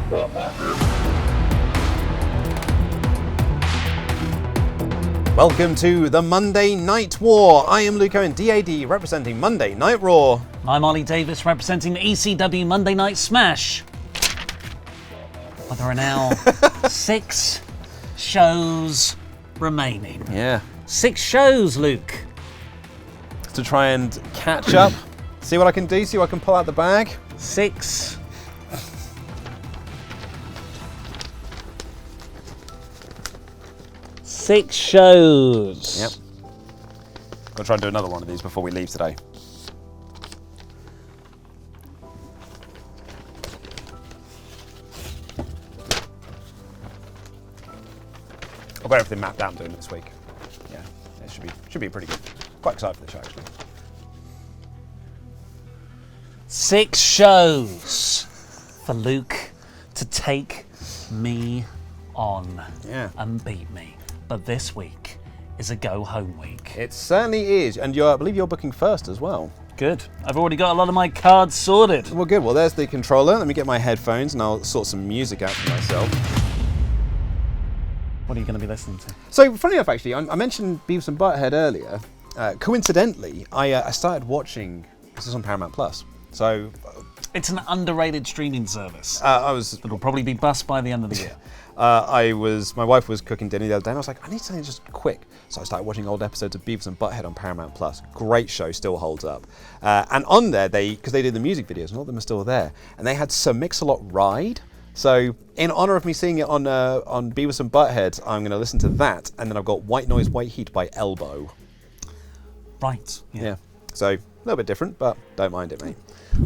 Welcome to the Monday Night War. I am Luke Owen, DAD, representing Monday Night Raw. I'm Ollie Davis, representing the ECW Monday Night Smash. Well, there are now 6 shows remaining. Yeah. 6 shows, Luke. To try and catch up, see what I can do, see what I can pull out the bag. 6. Six shows. Yep. Gonna try and do another one of these before we leave today. I've got everything mapped out I'm doing this week. Yeah, it should be pretty good. Quite excited for this show actually. 6 shows for Luke to take me on and beat me. But this week is a go-home week. It certainly is, and I believe you're booking first as well. Good. I've already got a lot of my cards sorted. Well, good. Well, there's the controller. Let me get my headphones, and I'll sort some music out for myself. What are you going to be listening to? So, funny enough, actually, I mentioned Beavis and Butthead earlier. Coincidentally, I started watching. This is on Paramount Plus. So, it's an underrated streaming service. It'll probably be bust by the end of the year. my wife was cooking dinner the other day, and I was like, I need something just quick. So I started watching old episodes of Beavis and Butthead on Paramount Plus. Great show, still holds up. And on there, because they did the music videos, and all of them are still there, and they had Sir Mix-a-Lot Ride. So in honor of me seeing it on Beavis and Butthead, I'm going to listen to that, and then I've got White Noise, White Heat by Elbow. Right. Yeah. So a little bit different, but don't mind it, mate.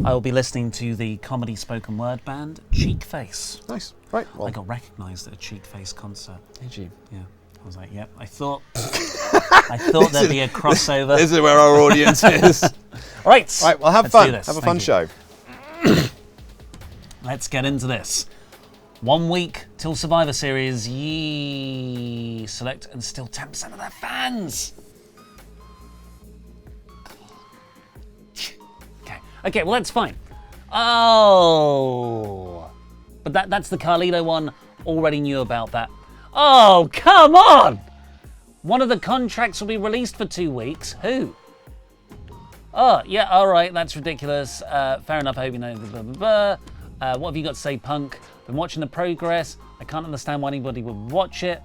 I will be listening to the comedy spoken word band Cheek Face. Nice. Right. Well, I got recognised at a Cheek Face concert. Did you? Yeah. I was like, yep. I thought there'd be a crossover. This is where our audience is. Right. Right. Well, have fun. Have a fun show. Let's get into this. 1 week till Survivor Series. Select and still 10% of their fans. Okay, well, that's fine. Oh. But that's the Carlito one. Already knew about that. Oh, come on! One of the contracts will be released for 2 weeks. Who? Oh, yeah, all right, that's ridiculous. Fair enough, I hope you know. Blah, blah, blah. What have you got to say, Punk? Been watching the progress. I can't understand why anybody would watch it.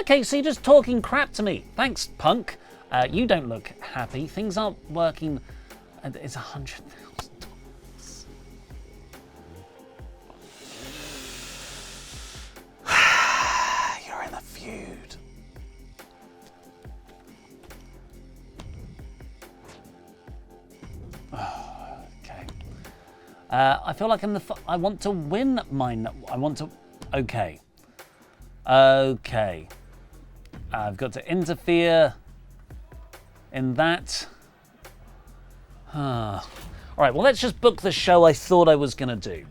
Okay, so you're just talking crap to me. Thanks, Punk. You don't look happy. Things aren't working. It's $100,000. You're in a feud. Okay. I feel like I want to win mine. Okay. Okay. I've got to interfere in that. All right, well, let's just book the show I thought I was going to do.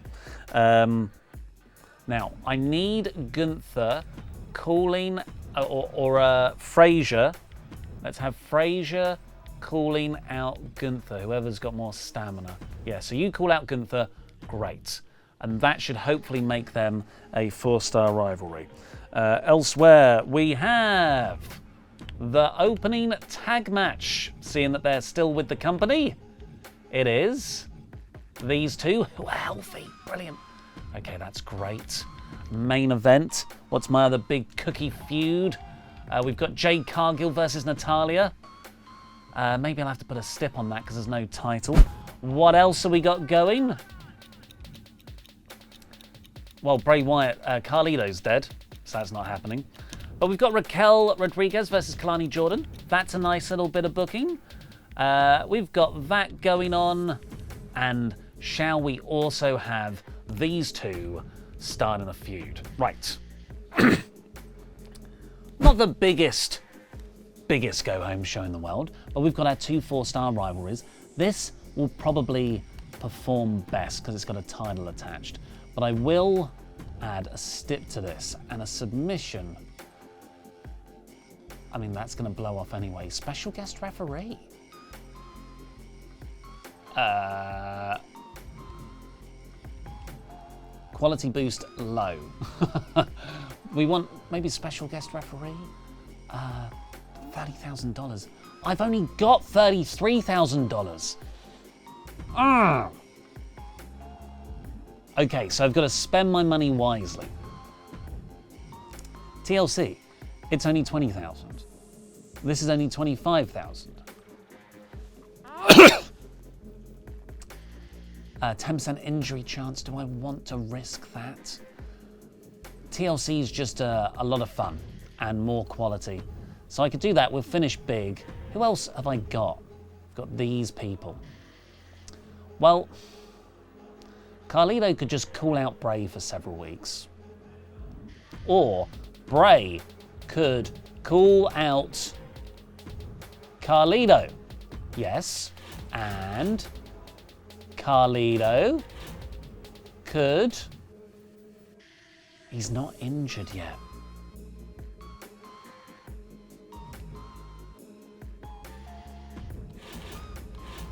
Now, I need Gunther calling, or Frazier. Let's have Frazier calling out Gunther, whoever's got more stamina. Yeah, so you call out Gunther, great. And that should hopefully make them a 4-star rivalry. Elsewhere, we have the opening tag match. Seeing that they're still with the company, it is these two who are healthy. Brilliant. Okay, that's great. Main event. What's my other big cookie feud? We've got Jade Cargill versus Natalia. Maybe I'll have to put a stip on that because there's no title. What else have we got going? Well, Bray Wyatt, Carlito's dead, so that's not happening. But we've got Raquel Rodriguez versus Kalani Jordan. That's a nice little bit of booking. We've got that going on. And shall we also have these two starting a feud? Right. Not the biggest go-home show in the world, but we've got our 2 4-star rivalries. This will probably perform best because it's got a title attached. But I will add a stip to this and a submission. I mean, that's going to blow off anyway. Special guest referee. Quality boost low. We want maybe special guest referee. $30,000. I've only got $33,000. Okay, so I've got to spend my money wisely. TLC, it's only 20,000. This is only 25,000. 10% injury chance. Do I want to risk that? TLC is just a lot of fun and more quality. So I could do that. We'll finish big. Who else have I got? I've got these people. Well, Carlito could just call out Bray for several weeks. Or Bray could call out Carlito. Yes. And Carlito could... He's not injured yet.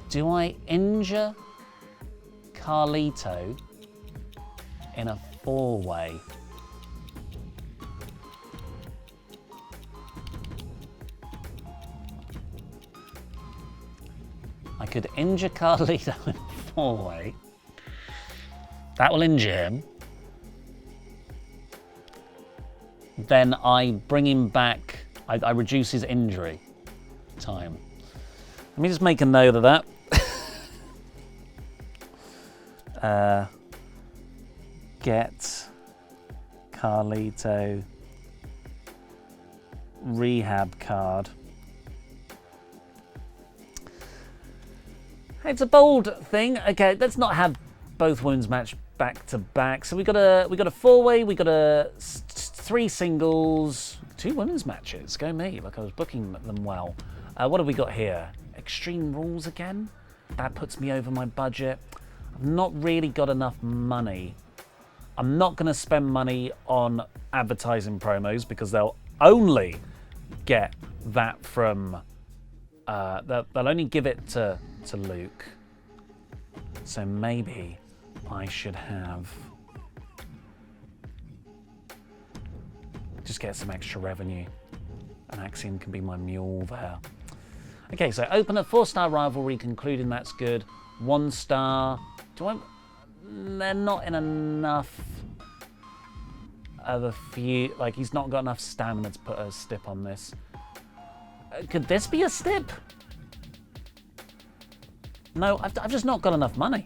Do I injure Carlito in a four-way? I could injure Carlito in a four-way. That will injure him. Then I bring him back. I reduce his injury time. Let me just make a note of that. Get Carlito rehab card. It's a bold thing. Okay, let's not have both women's match back to back. So we got a four-way, we got three singles, two women's matches. Go me! Like I was booking them well. What have we got here? Extreme Rules again. That puts me over my budget. I've not really got enough money. I'm not going to spend money on advertising promos because they'll only get that from. They'll only give it to Luke. So maybe I should have. Just get some extra revenue. And Axiom can be my mule there. Okay, so open a 4-star rivalry, concluding that's good. 1-star. They're not in enough of a few. Like, he's not got enough stamina to put a stip on this. Could this be a stip? No, I've just not got enough money.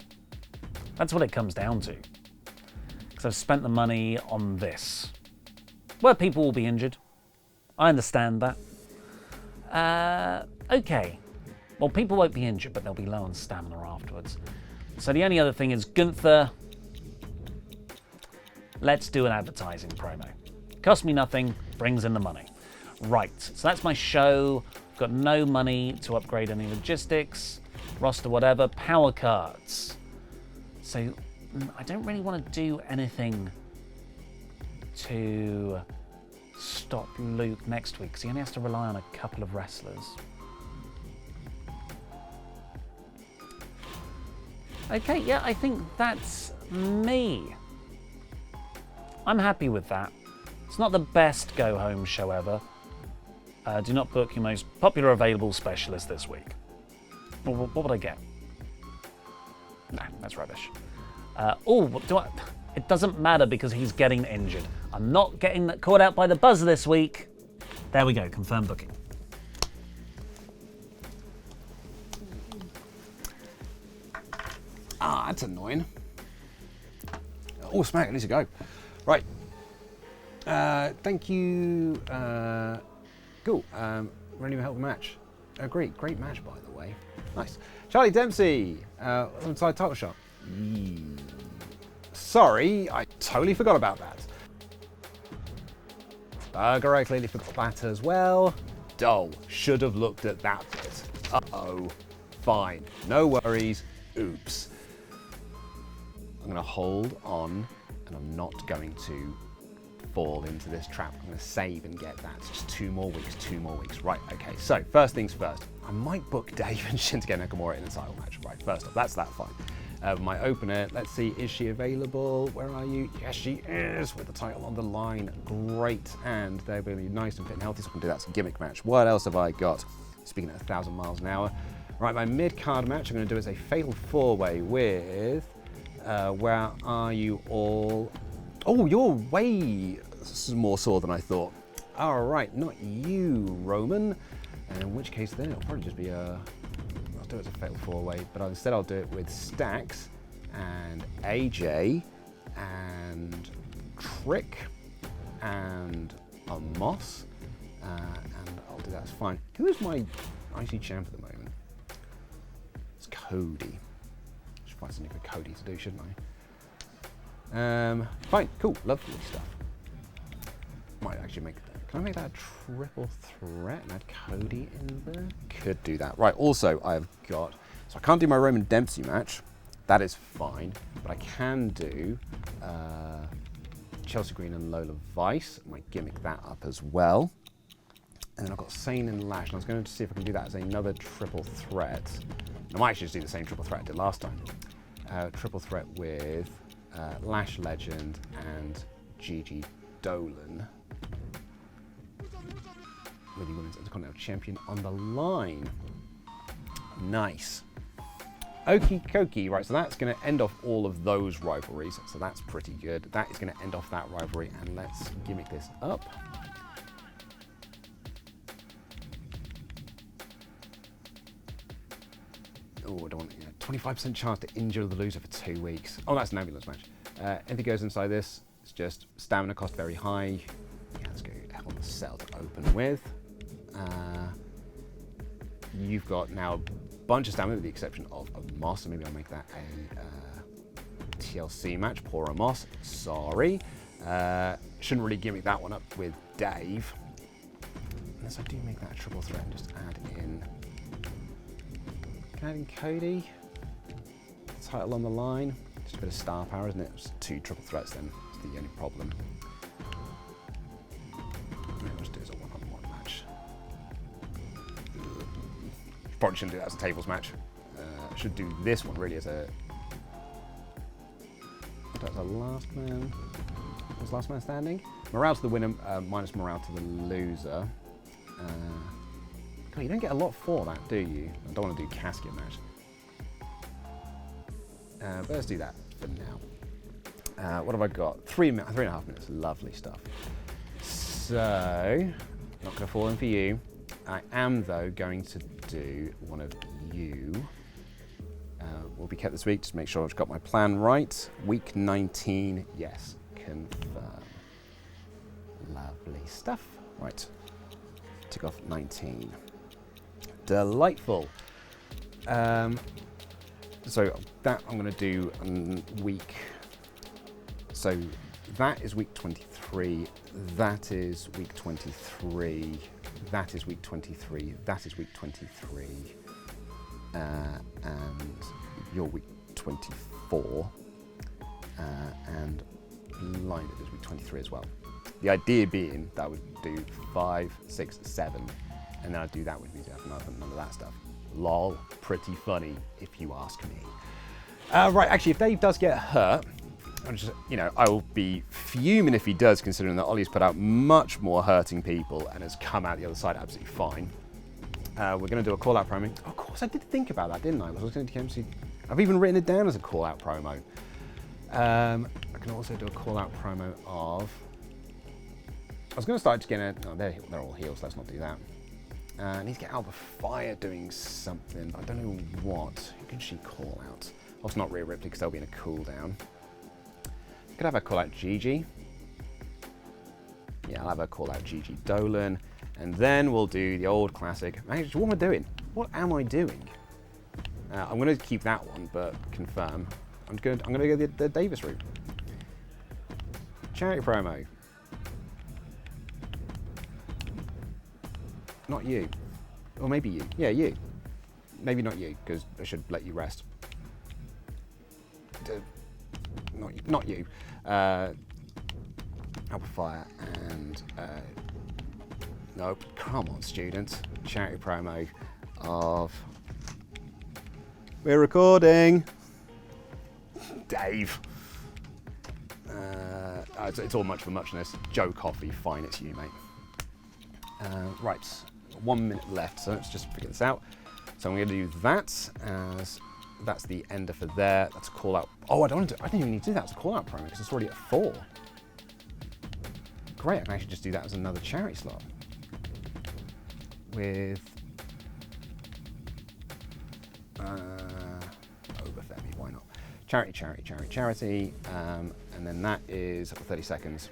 That's what it comes down to. Because I've spent the money on this. Where people will be injured. I understand that. Okay. Well, people won't be injured, but they'll be low on stamina afterwards. So the only other thing is Gunther. Let's do an advertising promo. Cost me nothing, brings in the money. Right, so that's my show. I've got no money to upgrade any logistics, roster, whatever. Power cards. So I don't really want to do anything to stop Luke next week because he only has to rely on a couple of wrestlers. Okay, yeah, I think that's me. I'm happy with that. It's not the best go-home show ever. Do not book your most popular available specialist this week. What would I get? Nah, that's rubbish. It doesn't matter because he's getting injured. I'm not getting caught out by the buzzer this week. There we go, confirmed booking. Ah, that's annoying. Oh, smack, it needs to go. Right. Thank you. Cool. Running a hell of a match. Great match, by the way. Nice. Charlie Dempsey, inside title shot. Sorry, I totally forgot about that. Burger, I clearly forgot that as well. Dull. Should have looked at that bit. Uh-oh. Fine. No worries. Oops. I'm going to hold on, and I'm not going to fall into this trap. I'm going to save and get that. Just 2 more weeks. Right, okay. So, first things first. I might book Dave and Shinsuke Nakamura in a title match. Right, first off, that's that fine. My opener, let's see, is she available? Where are you? Yes, she is, with the title on the line. Great, and they're going to be nice and fit and healthy, so we can do that. It's a gimmick match. What else have I got? Speaking at 1,000 miles an hour. Right, my mid-card match I'm going to do is a fatal four-way with, where are you all? Oh, you're way more sore than I thought. All right, not you, Roman. In which case then it'll probably just be a, I'll do it as a fatal four-way, but instead I'll do it with Stax and AJ and Trick and a Moss, and I'll do that as fine. Who is my IC champ at the moment? It's Cody. I should find something for Cody to do, shouldn't I? Fine, cool, lovely stuff. Might actually make that. Can I make that a triple threat and add Cody in there? Could do that. Right, also I've got, so I can't do my Roman Dempsey match. That is fine, but I can do Chelsea Green and Lola Vice. I might gimmick that up as well. And then I've got Sane and Lash, and I was going to see if I can do that as another triple threat. I might actually just do the same triple threat I did last time. Triple threat with Lash Legend and Gigi Dolan. With the Women's Intercontinental Champion on the line. Nice. Okie dokie. Right, so that's going to end off all of those rivalries. So that's pretty good. That is going to end off that rivalry. And let's gimmick this up. Oh, I don't want 25% chance to injure the loser for 2 weeks. Oh, that's an ambulance match. Anything goes inside this. It's just stamina cost very high. Yeah, let's go on the cell to open with. You've got now a bunch of stamina with the exception of a Moss, so maybe I'll make that a TLC match. Poor Moss, sorry. Shouldn't really gimmick that one up with Dave. Unless I do make that a triple threat and just add in. Can I add in Cody? Title on the line. Just a bit of star power, isn't it? It's 2 triple threats then. It's the only problem. Maybe I'll just do it as a one-on-one match. Probably shouldn't do that as a tables match. I should do this one really as a. That's a last man. Was last man standing? Morale to the winner, minus morale to the loser. God, you don't get a lot for that, do you? I don't want to do casket match. But let's do that for now. What have I got? 3.5 minutes. Lovely stuff. So, not going to fall in for you. I am, though, going to do one of you. Will be kept this week, just make sure I've got my plan right. Week 19, yes, confirm. Lovely stuff. Right, tick off 19. Delightful. So that I'm going to do week. So that is week 23. That is week 23. That is week 23. That is week 23. And you're week 24. And line it is week 23 as well. The idea being that I would do 5, 6, 7, and then I'd do that with music after none of that stuff. Lol, pretty funny if you ask me. Right, actually, if Dave does get hurt, I will be fuming if he does, considering that Ollie's put out much more hurting people and has come out the other side absolutely fine. We're going to do a call-out promo. Of course, I did think about that, didn't I? I was going to KMC. I've even written it down as a call-out promo. I can also do a call-out promo of. I was going to start getting a. Oh, they're all heels. Let's not do that. I need to get Alba Fire doing something, but I don't know what. Who can she call out? Also, not Rhea Ripley because they'll be in a cooldown. Could have her call out Gigi. Yeah, I'll have her call out Gigi Dolan, and then we'll do the old classic. Actually, what am I doing? What am I doing? I'm going to keep that one, but confirm. I'm going to go the Davis route. Charity promo. Not you. Or maybe you. Yeah, you. Maybe not you, because I should let you rest. Not you. Alpha Fire and... nope. Come on, students. Charity promo of... We're recording. Dave. It's all much for muchness. Joe Coffey, fine, it's you, mate. Right, 1 minute left, so let's just figure this out. So I'm going to do that as that's the ender for there. That's a call out. Oh, I didn't even need to do that as a call out promo because it's already at 4. Great, I can actually just do that as another charity slot with Overfemi, why not? Charity, and then that is 30 seconds.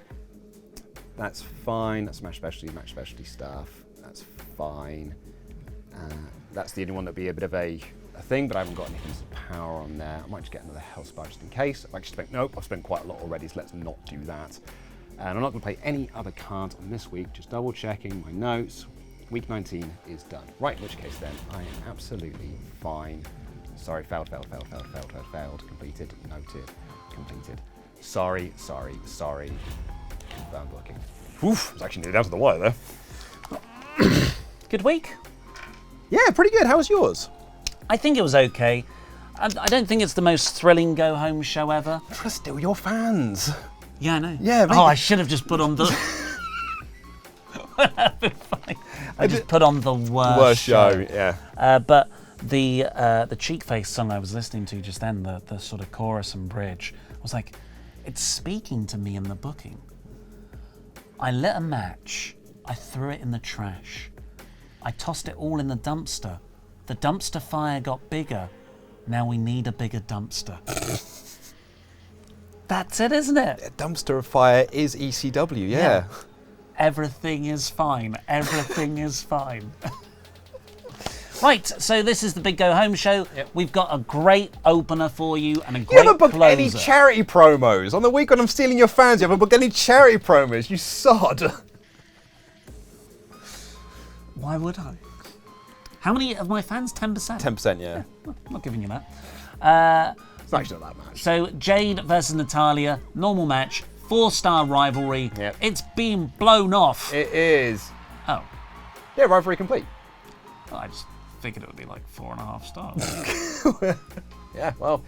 That's fine. That's match specialty stuff. That's fine. That's the only one that'd be a bit of a thing, but I haven't got anything to power on there. I might just get another health bar just in case. I've spent quite a lot already, so let's not do that. And I'm not going to play any other cards on this week. Just double checking my notes. Week 19 is done. Right, in which case then I am absolutely fine. Sorry, failed. Completed, noted, completed. Sorry. Confirmed booking. Oof, it's actually nearly down to the wire there. Good week. Yeah, pretty good. How was yours? I think it was okay. I don't think it's the most thrilling go-home show ever. We're still your fans. Yeah, I know. Yeah, I should have just put on the... I just put on the worst show. Yeah. But the Cheek-Face song I was listening to just then, the sort of chorus and bridge, I was like, it's speaking to me in the booking. I lit a match. I threw it in the trash. I tossed it all in the dumpster. The dumpster fire got bigger. Now we need a bigger dumpster. That's it, isn't it? A dumpster fire is ECW, yeah. Everything is fine. Everything is fine. Right, so this is the Big Go Home show. Yep. We've got a great opener for you and a great You haven't booked closer. any charity promos. On the week when I'm stealing your fans, you haven't booked any charity promos, you sod. Why would I? How many of my fans? 10%? 10%, yeah. I'm not giving you that. It's actually not that much. So Jade versus Natalia, normal match, 4-star rivalry. Yep. It's been blown off. It is. Oh. Yeah, rivalry complete. Well, I just figured it would be like 4.5 stars. Yeah, well,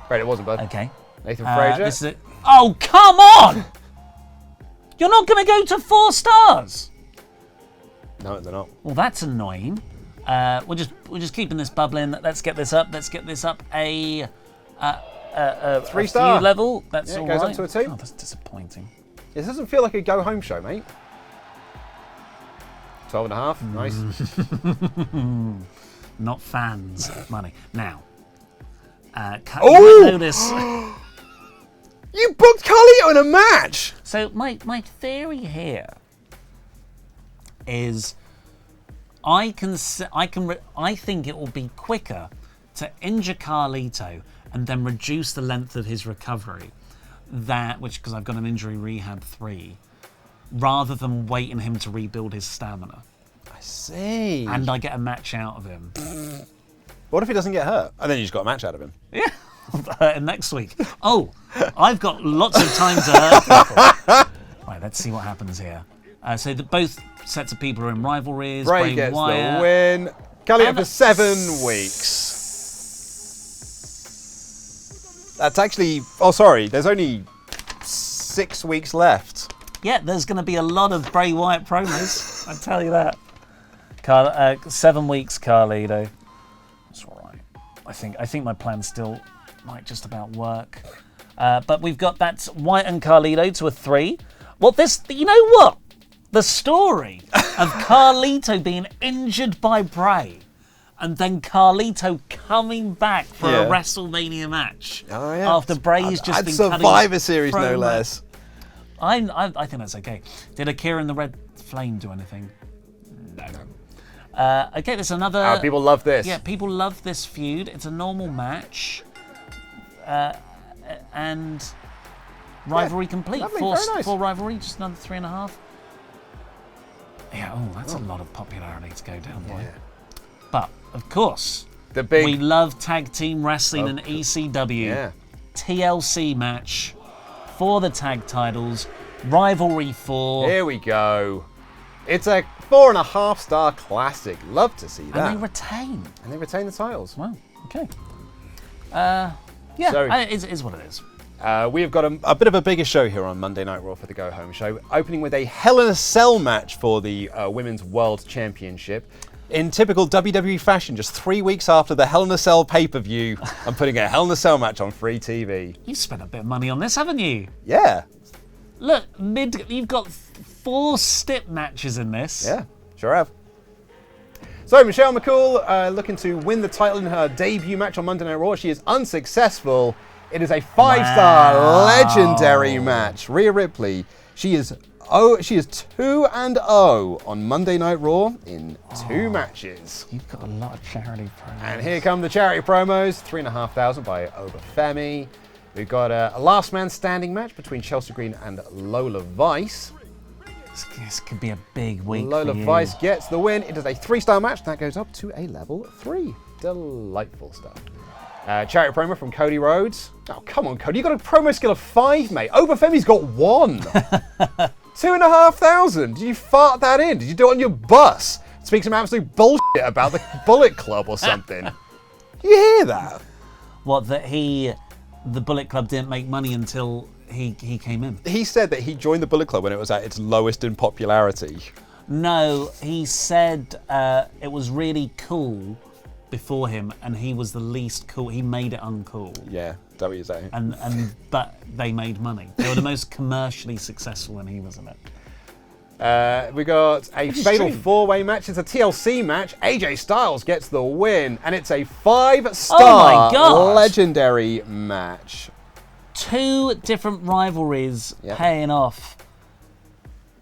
great it wasn't, bud. Okay. Nathan Frazier. This is it. Oh, come on! You're not going to go to 4 stars? No, they're not. Well, that's annoying. We're just keeping this bubbling. Let's get this up. Let's get this up a 3-star few level. That's Yeah, it all goes right. up to a 2. Oh, that's disappointing. This doesn't feel like a go-home show, mate. 12.5, nice. Not fans money. Now, Oh! notice. You booked Carlito in a match! So my theory here is I think it will be quicker to injure Carlito and then reduce the length of his recovery, because I've got an injury rehab 3, rather than waiting him to rebuild his stamina. I see. And I get a match out of him. What if he doesn't get hurt? And then you just got a match out of him. Yeah. Next week. Oh, I've got lots of time to hurt people. Right, let's see what happens here. So both sets of people are in rivalries. Bray gets Wyatt. the win. Carlito for 7 weeks. That's actually... Oh, sorry. There's only 6 weeks left. Yeah, there's going to be a lot of Bray Wyatt promos. I tell you that. 7 weeks, Carlito. That's all right. I think my plan still might just about work. But we've got that Wyatt and Carlito to a 3. Well, you know what? The story of Carlito being injured by Bray and then Carlito coming back for a WrestleMania match after Bray's just been Survivor Series, no less. I think that's okay. Did Akira and the Red Flame do anything? No. Okay, there's another... people love this. Yeah, people love this feud. It's a normal match. And rivalry complete. Lovely, very nice. 4 rivalry, just another 3.5. Yeah, that's a lot of popularity to go down by. But, of course, we love tag team wrestling and ECW. Yeah. TLC match for the tag titles. Rivalry 4. Here we go. It's a 4.5-star classic. Love to see that. And they retain. And they retain the titles. Wow, okay. Yeah, So, it is what it is. we have got a bit of a bigger show here on Monday Night Raw for the Go Home show, opening with a Hell in a Cell match for the Women's World Championship. In typical WWE fashion, just 3 weeks after the Hell in a Cell pay-per-view, I'm putting a Hell in a Cell match on free TV. You've spent a bit of money on this, haven't you? Yeah. Look, you've got 4 stip matches in this. Yeah, sure have. So, Michelle McCool looking to win the title in her debut match on Monday Night Raw. She is unsuccessful. It is a 5-star legendary match. Rhea Ripley, she is 2-0 on Monday Night Raw in 2 matches. You've got a lot of charity promos. And here come the charity promos. 3,500 by Obafemi. We've got a last man standing match between Chelsea Green and Lola Vice. This could be a big week. Lola for you. Vice gets the win. It is a 3-star match. That goes up to a level 3. Delightful stuff. Charity promo from Cody Rhodes. Oh, come on, Cody. You got a promo skill of 5, mate. Obafemi's got 1. 2,500. Did you fart that in? Did you do it on your bus? Speak some absolute bullshit about the Bullet Club or something. Did you hear that? What, that the Bullet Club didn't make money until he came in? He said that he joined the Bullet Club when it was at its lowest in popularity. No, he said it was really cool before him, and he was the least cool. He made it uncool. Yeah, is that what you're saying? But they made money. They were the most commercially successful when he was in it. We got a fatal true. 4-way match. It's a TLC match. AJ Styles gets the win, and it's a 5-star Oh my God. legendary match. 2 different rivalries paying off.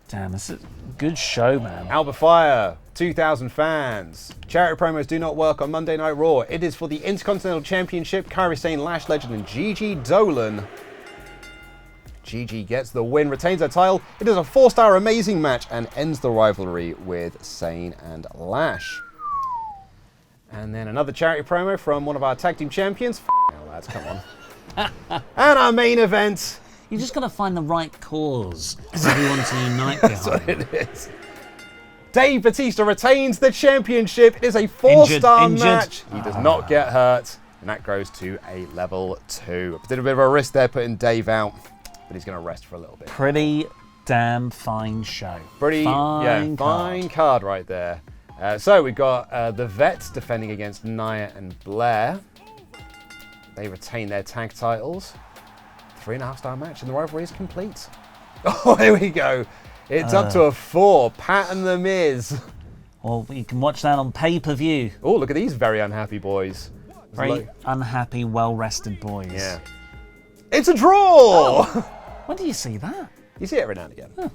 Damn, this is a good show, man. Alba Fire, 2,000 fans. Charity promos do not work on Monday Night Raw. It is for the Intercontinental Championship. Kairi Sane, Lash Legend, and Gigi Dolan. Gigi gets the win, retains her title. It is a 4-star amazing match and ends the rivalry with Sane and Lash. And then another charity promo from one of our tag team champions. Hell, lads, come on. And our main event. You just got to find the right cause for everyone to unite behind. That's what it is. Dave Bautista retains the championship. It is a 4-star match. He does not get hurt, and that goes to a level 2. Did a bit of a risk there putting Dave out, but he's going to rest for a little bit. Pretty damn fine show. Fine card right there. So we've got the Vets defending against Nia and Blair. They retain their tag titles. 3.5-star match, and the rivalry is complete. Oh, here we go. It's up to a 4. Pat and The Miz. Well, you can watch that on pay-per-view. Oh, look at these very unhappy boys. Very unhappy, well-rested boys. Yeah. It's a draw! Oh. When do you see that? You see it every now and again. Huh.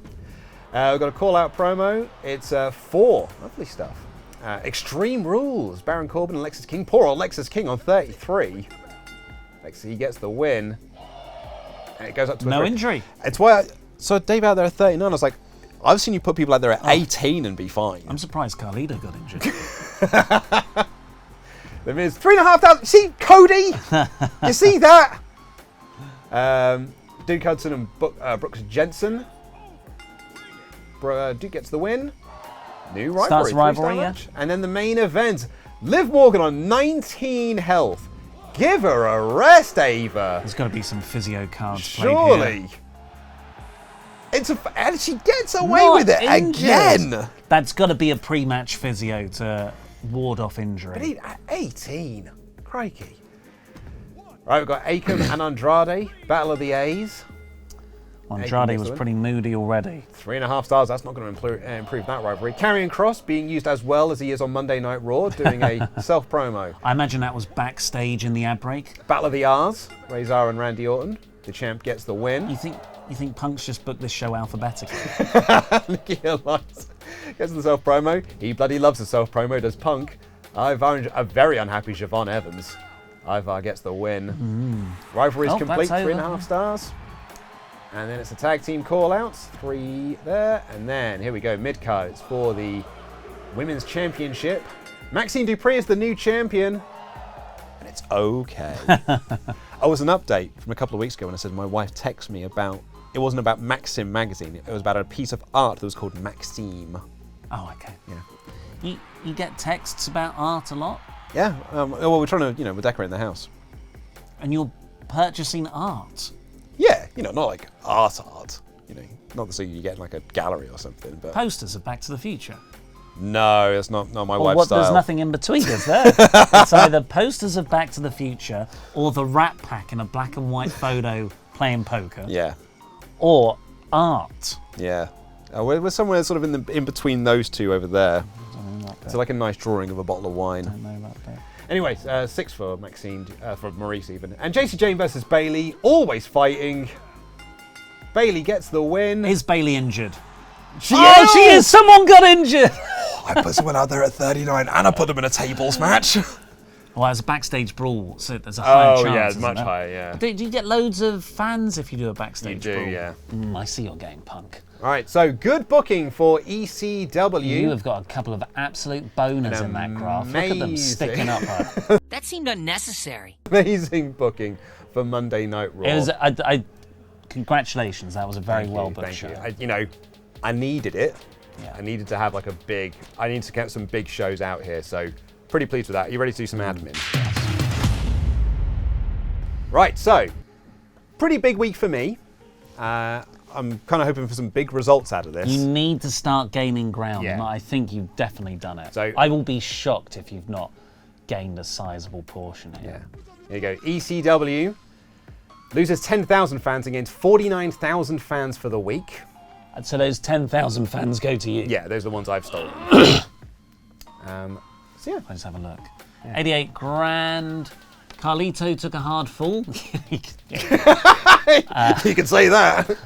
We've got a call-out promo. It's 4. Lovely stuff. Extreme Rules. Baron Corbin and Lexis King. Poor old Lexis King on 33. Lexis, he gets the win. And it goes up to no injury. It's why I saw Dave out there at 39. I was like, I've seen you put people out there at 18 and be fine. I'm surprised Carlito got injured. The Miz, 3,500. See, Cody? You see that? Duke Hudson and Brooks Jensen. Duke gets the win. New rivalry. Starts rivalry, match. And then the main event. Liv Morgan on 19 health. Give her a rest, Ava. There's got to be some physio cards played Surely. here. And she gets away Not with it injured. again. That's got to be a pre-match physio to ward off injury. But at 18, crikey. Right, we've got Akam and Andrade, Battle of the A's. Andrade was pretty moody already. 3.5 stars, that's not going to improve that rivalry. Karrion Kross being used as well as he is on Monday Night Raw, doing a self-promo. I imagine that was backstage in the ad break. Battle of the R's, Razor and Randy Orton. The champ gets the win. You think Punk's just booked this show alphabetically? Nikki Elias gets the self-promo. He bloody loves the self-promo, does Punk. Ivar, a very unhappy Siobhan Evans. Ivar gets the win. Rivalry is complete, 3.5 stars. And then it's a tag team call-outs, 3 there. And then, here we go, mid-card. It's for the Women's Championship. Maxine Dupree is the new champion. And it's okay. Oh, was an update from a couple of weeks ago when I said my wife texted me about, it wasn't about Maxim magazine, it was about a piece of art that was called Maxime. Oh, okay. Yeah. You get texts about art a lot? Yeah, well, we're trying to, we're decorating the house. And you're purchasing art. Yeah, not like art. Not the thing you get in like a gallery or something. But Posters of Back to the Future. no, that's not my wife's style. There's nothing in between, is there? It's either posters of Back to the Future or the Rat Pack in a black and white photo playing poker. Yeah. Or art. Yeah. We're somewhere sort of in between those two over there. It's like a nice drawing of a bottle of wine. I don't know about that. Anyways, 6 for Maxine, for Maurice even. And JC Jane versus Bailey, always fighting. Bailey gets the win. Is Bailey injured? She is! Someone got injured! I put someone out there at 39 and I put them in a tables match. Well, there's a backstage brawl, so there's a higher chance. Oh, yeah, it's isn't much there? higher, yeah. Do you get loads of fans if you do a backstage You do, brawl? yeah. I see your game, punk. All right, so good booking for ECW. You have got a couple of absolute boners in that graph. Look at them Amazing. sticking up. That seemed unnecessary. Amazing booking for Monday Night Raw. It was. Congratulations, that was a very well booked show. I needed it. Yeah. I needed to have I need to get some big shows out here, so pretty pleased with that. Are you ready to do some admin? Right, so pretty big week for me. I'm kind of hoping for some big results out of this. You need to start gaining ground, Yeah. and I think you've definitely done it. So- I will be shocked if you've not gained a sizable portion here. Yeah. Here you go. ECW loses 10,000 fans against 49,000 fans for the week. And so those 10,000 fans go to you. Yeah, those are the ones I've stolen. So yeah. Let's have a look. 88 grand. Carlito took a hard fall. You can say that.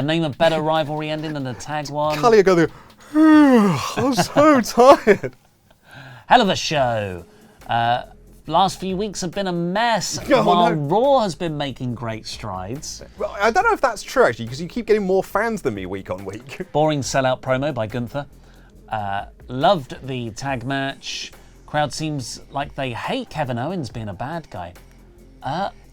Name a better rivalry ending than the tag one. Carly go there. I'm so tired. Hell of a show. Last few weeks have been a mess, Oh, while no. Raw has been making great strides. Well, I don't know if that's true actually, because you keep getting more fans than me week on week. Boring sellout promo by Gunther. Loved the tag match. Crowd seems like they hate Kevin Owens being a bad guy.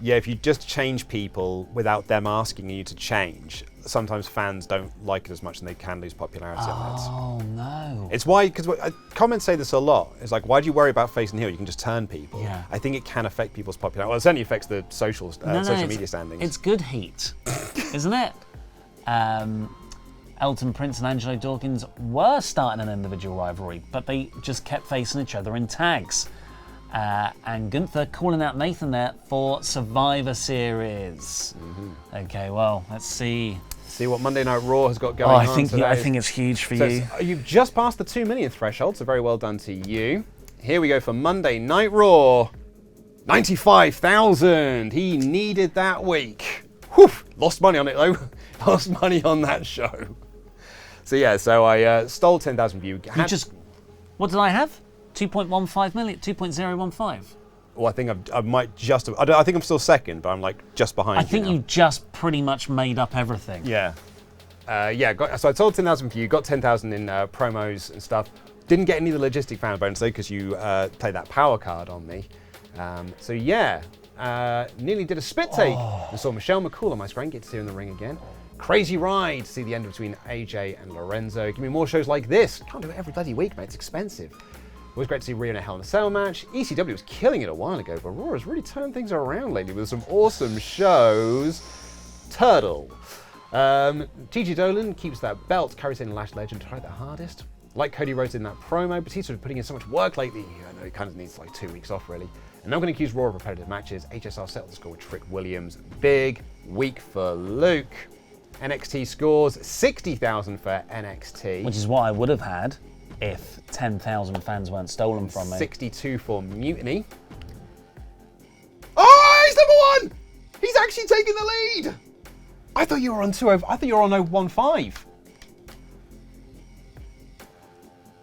Yeah, if you just change people without them asking you to change, sometimes fans don't like it as much and they can lose popularity on it. Oh no. It's why, because comments say this a lot. It's like, why do you worry about face and heel? You can just turn people. Yeah. I think it can affect people's popularity. Well, it certainly affects the social it's- media standings. It's good heat, isn't it? Elton Prince and Angelo Dawkins were starting an individual rivalry, but they just kept facing each other in tags. And Gunther calling out Nathan there for Survivor Series. Mm-hmm. Okay, well, let's see. See what Monday Night Raw has got going Oh, on I today. think it's huge for So you. you've just passed the 2 million threshold, so very well done to you. Here we go for Monday Night Raw. 95,000. He needed that week. Whew, lost money on it though. Lost money on that show. So yeah, so I stole 10,000 views. What did I have? 2.15 million, 2.015. Well, I think I might just. I think I'm still second, but I'm like just behind. I think now. you just pretty much made up everything. Yeah. So I sold 10,000 for you, got 10,000 in promos and stuff. Didn't get any of the logistic fan bonus though, because you played that power card on me. So yeah, nearly did a spit take. I saw Michelle McCool on my screen, get to see her in the ring again. Crazy ride to see the end between AJ and Lorenzo. Give me more shows like this. Can't do it every bloody week, mate. It's expensive. It was great to see Rhea in a Hell in a Cell match. ECW was killing it a while ago, but Raw has really turned things around lately with some awesome shows. Turtle. Gigi Dolan keeps that belt. Kairi Sane and Lash Legend tried their hardest. Like Cody Rhodes in that promo, but he's sort of putting in so much work lately. I know he kind of needs like 2 weeks off, really. And I'm going to accuse Raw of repetitive matches. HSR settled the score with Trick Williams. Big week for Luke. NXT scores 60,000 for NXT. Which is what I would have had if 10,000 fans weren't stolen from me. 62 for Mutiny. Oh, he's number 1! He's actually taking the lead! I thought you were on 205. I thought you were on 015.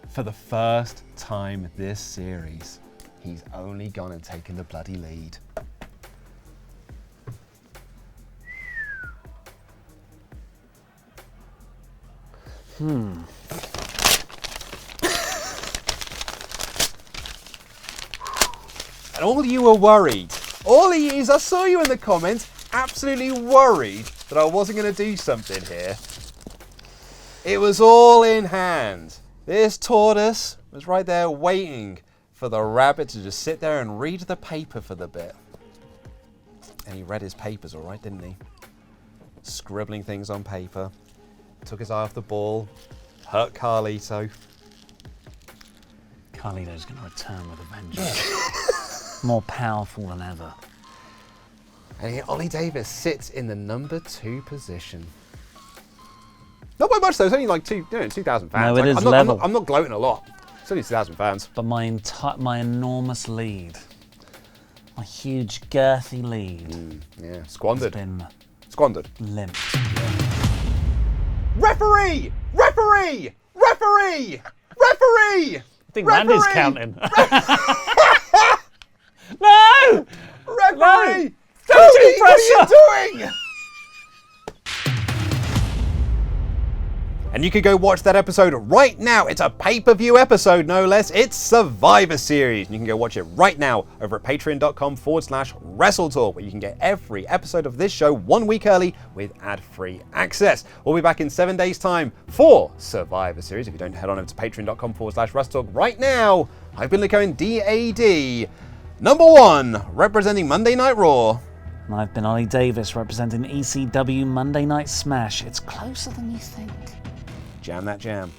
For the first time this series, he's only gone and taken the bloody lead. And all you were worried. All of yous, I saw you in the comments, absolutely worried that I wasn't going to do something here. It was all in hand. This tortoise was right there waiting for the rabbit to just sit there and read the paper for the bit. And he read his papers, all right, didn't he? Scribbling things on paper. Took his eye off the ball. Hurt Carlito. Carlito's going to return with a vengeance. More powerful than ever. And here, Ollie Davis sits in the number 2 position. Not by much though, it's only like 2,000 fans. No, it Like, is I'm not, level. I'm not gloating a lot. It's only 2,000 fans. But my enormous lead, my huge girthy lead, Yeah, has squandered. been Squandered. limped. Referee! Referee! Referee! Referee! I think Randy's Referee! counting. No! Referee! No! Don't do What are you doing? And you can go watch that episode right now. It's a pay-per-view episode, no less. It's Survivor Series. And you can go watch it right now over at patreon.com/WrestleTalk, where you can get every episode of this show 1 week early with ad-free access. We'll be back in 7 days' time for Survivor Series. If you don't head on over to patreon.com/WrestleTalk right now. I've been Cohen, DAD. Number 1, representing Monday Night Raw. And I've been Ollie Davis, representing ECW Monday Night Smash. It's closer than you think. Jam that jam.